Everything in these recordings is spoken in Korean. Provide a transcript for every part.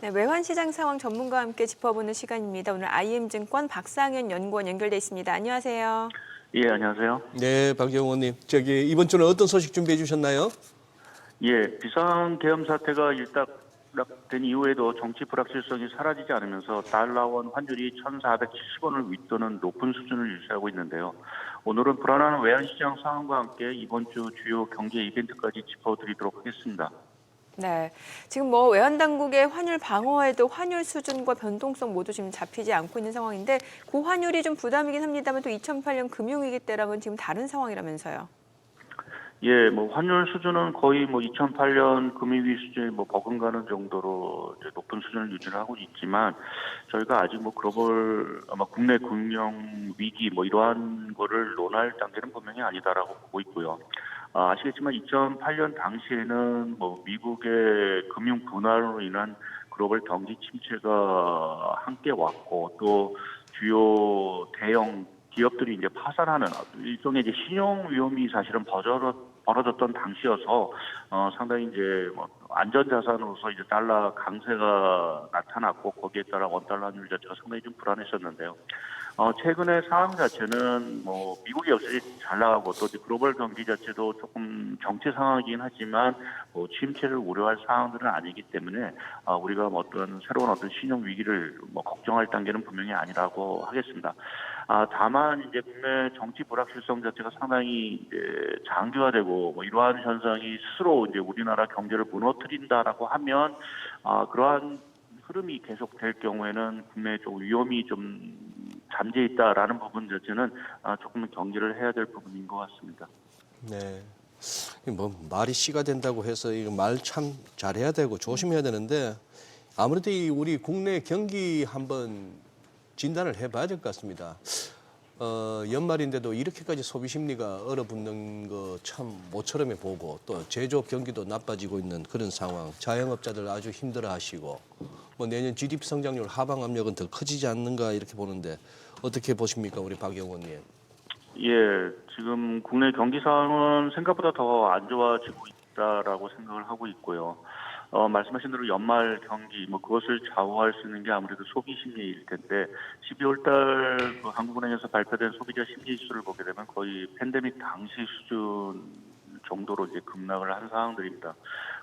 네, 외환시장 상황 전문가와 함께 짚어보는 시간입니다. 오늘 IM증권 박상현 연구원 연결돼 있습니다. 안녕하세요. 예, 안녕하세요. 네, 박영호님. 이번 주는 어떤 소식 준비해 주셨나요? 예, 비상계엄 사태가 일단락된 이후에도 정치 불확실성이 사라지지 않으면서 달러원 환율이 1,470원을 윗도는 높은 수준을 유지하고 있는데요. 오늘은 불안한 외환시장 상황과 함께 이번 주 주요 경제 이벤트까지 짚어드리도록 하겠습니다. 네, 지금 뭐 외환당국의 환율 방어에도 환율 수준과 변동성 모두 지금 잡히지 않고 있는 상황인데 고환율이 좀 부담이긴 합니다만 또 2008년 금융위기 때랑은 지금 다른 상황이라면서요. 예, 환율 수준은 거의 2008년 금융위기 수준에 버금가는 정도로 이제 높은 수준을 유지를 하고 있지만 저희가 아직 글로벌 아마 국내 금융 위기 이러한 거를 논할 단계는 분명히 아니다라고 보고 있고요. 아시겠지만 2008년 당시에는 미국의 금융 분할로 인한 글로벌 경기 침체가 함께 왔고 또 주요 대형 기업들이 이제 파산하는 일종의 이제 신용 위험이 사실은 벌어졌던 당시여서 상당히 이제 안전자산으로서 이제 달러 강세가 나타났고 거기에 따라 원달러 환율 자체가 상당히 좀 불안했었는데요. 최근의 상황 자체는 미국이 역시 잘 나가고 또 글로벌 경기 자체도 조금 정체 상황이긴 하지만 침체를 우려할 상황들은 아니기 때문에 우리가 어떤 새로운 신용 위기를 걱정할 단계는 분명히 아니라고 하겠습니다. 다만 이제 국내 정치 불확실성 자체가 상당히 이제 장기화되고 이러한 현상이 스스로 이제 우리나라 경제를 무너뜨린다라고 하면 그러한 흐름이 계속될 경우에는 국내 쪽 위험이 좀 잠재 있다라는 부분 자체는 조금 경계를 해야 될 부분인 것 같습니다. 네. 말이 씨가 된다고 해서 이거 말 참 잘해야 되고 조심해야 되는데 아무래도 우리 국내 경기 한번 진단을 해봐야 될 것 같습니다. 연말인데도 이렇게까지 소비 심리가 얼어붙는 거 참 모처럼에 보고 또 제조업 경기도 나빠지고 있는 그런 상황, 자영업자들 아주 힘들어하시고 내년 GDP 성장률 하방 압력은 더 커지지 않는가 이렇게 보는데 어떻게 보십니까, 우리 박 의원님? 예, 지금 국내 경기 상황은 생각보다 더 안 좋아지고 있다라고 생각을 하고 있고요. 말씀하신 대로 연말 경기 그것을 좌우할 수 있는 게 아무래도 소비 심리일 텐데 12월 달 한국은행에서 발표된 소비자 심리 지수를 보게 되면 거의 팬데믹 당시 수준 정도로 이제 급락을 한 상황들입니다.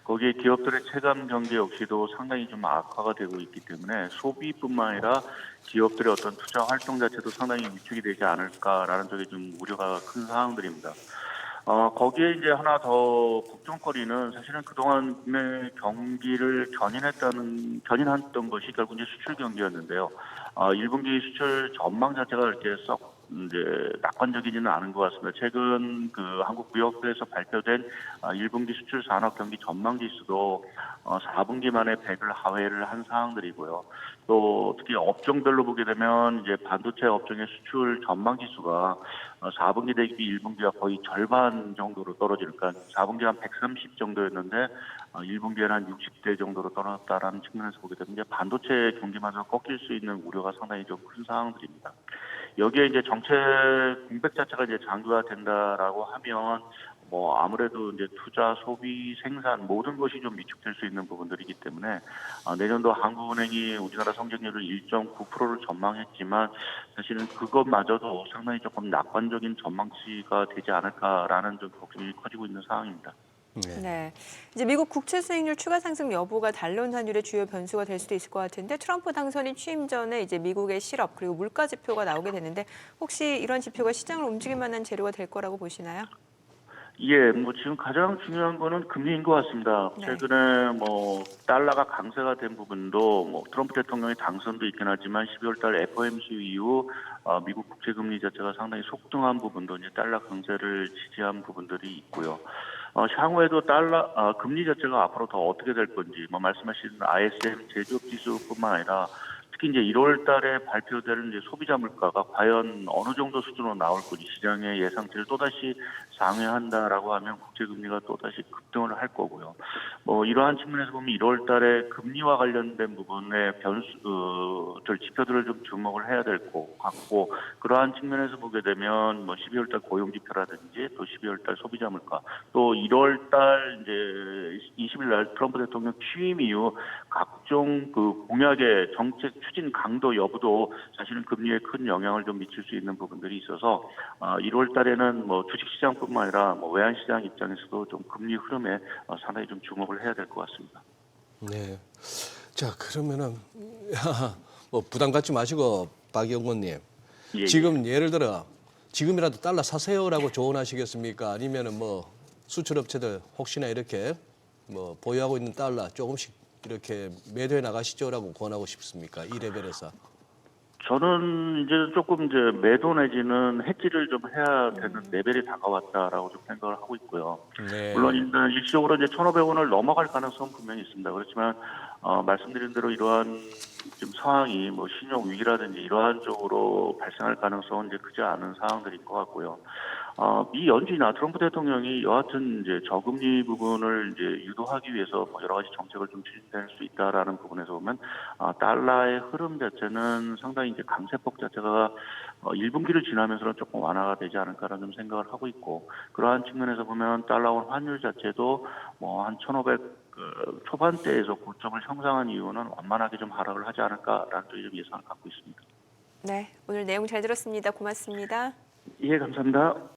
거기에 기업들의 체감 경기 역시도 상당히 좀 악화가 되고 있기 때문에 소비뿐만 아니라 기업들의 어떤 투자 활동 자체도 상당히 위축이 되지 않을까라는 쪽에 좀 우려가 큰 상황들입니다. 거기에 이제 하나 더 걱정거리는 사실은 그동안 국내 경기를 견인했던 것이 결국 이제 수출 경기였는데요. 1분기 수출 전망 자체가 이렇게 썩 이제 낙관적이지는 않은 것 같습니다. 최근 한국무역부에서 발표된 1분기 수출 산업 경기 전망 지수도 4분기 만에 100을 하회를 한 상황들이고요. 또 특히 업종별로 보게 되면 이제 반도체 업종의 수출 전망 지수가 4분기 대비 1분기가 거의 절반 정도로 떨어지니까 4분기 한 130 정도였는데 1분기에는 한 60대 정도로 떨어졌다라는 측면에서 보게 되면 이제 반도체 경기마저 꺾일 수 있는 우려가 상당히 좀 큰 상황들입니다. 여기에 이제 정책 공백 자체가 이제 장기화된다라고 하면 아무래도 이제 투자, 소비, 생산 모든 것이 좀 위축될 수 있는 부분들이기 때문에 내년도 한국은행이 우리나라 성장률을 1.9%를 전망했지만 사실은 그것마저도 상당히 조금 낙관적인 전망치가 되지 않을까라는 좀 걱정이 커지고 있는 상황입니다. 네, 이제 미국 국채 수익률 추가 상승 여부가 달러 환율의 주요 변수가 될 수도 있을 것 같은데 트럼프 당선인 취임 전에 이제 미국의 실업 그리고 물가 지표가 나오게 되는데 혹시 이런 지표가 시장을 움직일 만한 재료가 될 거라고 보시나요? 예, 지금 가장 중요한 거는 금리인 것 같습니다. 네. 최근에 달러가 강세가 된 부분도 트럼프 대통령의 당선도 있긴 하지만 12월 달 FOMC 이후 미국 국채 금리 자체가 상당히 속등한 부분도 이제 달러 강세를 지지한 부분들이 있고요. 향후에도 금리 자체가 앞으로 더 어떻게 될 건지 말씀하신 ISM 제조업 지수뿐만 아니라 특히 이제 1월 달에 발표될 이제 소비자 물가가 과연 어느 정도 수준으로 나올 건지 시장의 예상치를 또다시 상회한다라고 하면 국제금리가 또다시 급등을 할 거고요. 뭐 이러한 측면에서 보면 1월 달에 금리와 관련된 부분의 지표들을 좀 주목을 해야 될 것 같고, 그러한 측면에서 보게 되면 뭐 12월 달 고용 지표라든지 또 12월 달 소비자 물가, 또 1월 달 이제 20일 날 트럼프 대통령 취임 이후 각종 그 공약의 정책 추진 강도 여부도 사실은 금리에 큰 영향을 좀 미칠 수 있는 부분들이 있어서 1월 달에는 뭐 주식시장뿐만 아니라 뭐 외환시장 입장에서도 좀 금리 흐름에 상당히 좀 주목을 해야 될 것 같습니다. 네. 자, 그러면은 뭐 부담 갖지 마시고 박 의원님. 예, 지금 예를 들어 지금이라도 달러 사세요라고 조언하시겠습니까? 아니면은 뭐 수출업체들 혹시나 이렇게 뭐 보유하고 있는 달러 조금씩 이렇게 매도해 나가시죠라고 권하고 싶습니까? 이 레벨에서. 저는 이제 조금 이제 매도 내지는 해지를 좀 해야 되는 레벨이 다가왔다라고 좀 생각을 하고 있고요. 네. 물론 일단 일시적으로 이제 1,500원을 넘어갈 가능성은 분명히 있습니다. 그렇지만 말씀드린 대로 이러한 지금 상황이 뭐 신용 위기라든지 이러한 쪽으로 발생할 가능성은 이제 크지 않은 상황들인 것 같고요. 미 연준이나 트럼프 대통령이 여하튼 이제 저금리 부분을 이제 유도하기 위해서 뭐 여러 가지 정책을 좀 추진될 수 있다라는 부분에서 보면 달러의 흐름 자체는 상당히 이제 강세폭 자체가 1분기를 지나면서는 조금 완화가 되지 않을까라는 좀 생각을 하고 있고, 그러한 측면에서 보면 달러원 환율 자체도 뭐 한 1,500 초반대에서 고점을 형성한 이유는 완만하게 좀 하락을 하지 않을까라는 좀 예상을 갖고 있습니다. 네, 오늘 내용 잘 들었습니다. 고맙습니다. 예, 감사합니다.